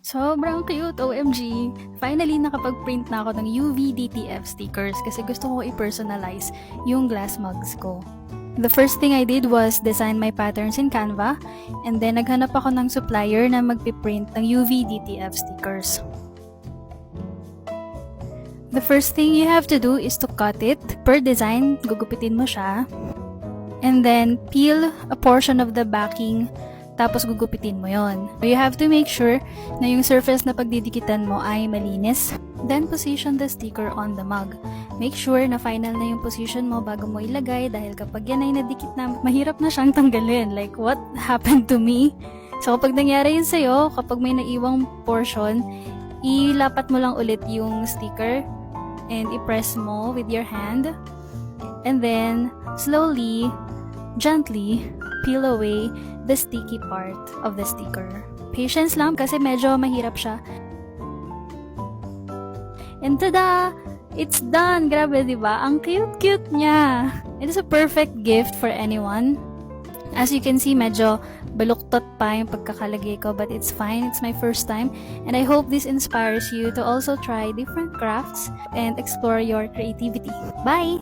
Sobrang cute, OMG! Finally, nakapag-print na ako ng UV DTF stickers kasi gusto ko i-personalize yung glass mugs ko. The first thing I did was design my patterns in Canva, and then naghanap ako ng supplier na magpiprint ng UV DTF stickers. The first thing you have to do is to cut it. Per design, gugupitin mo siya. And then, peel a portion of the backing, tapos gugupitin mo yon. You have to make sure na yung surface na pagdidikitan mo ay malinis. Then, position the sticker on the mug. Make sure na final na yung position mo bago mo ilagay dahil kapag yan ay nadikit na, mahirap na siyang tanggalin. Like, what happened to me? So, kapag nangyari yun sa'yo, kapag may naiwang portion, ilapat mo lang ulit yung sticker and i-press mo with your hand. And then, slowly, gently, peel away the sticky part of the sticker. Patience lang kasi medyo mahirap siya. And tada! It's done! Grabe, diba? Ang cute-cute niya! It is a perfect gift for anyone. As you can see, medyo baluktot pa yung pagkakalagay ko, but it's fine. It's my first time. And I hope this inspires you to also try different crafts and explore your creativity. Bye!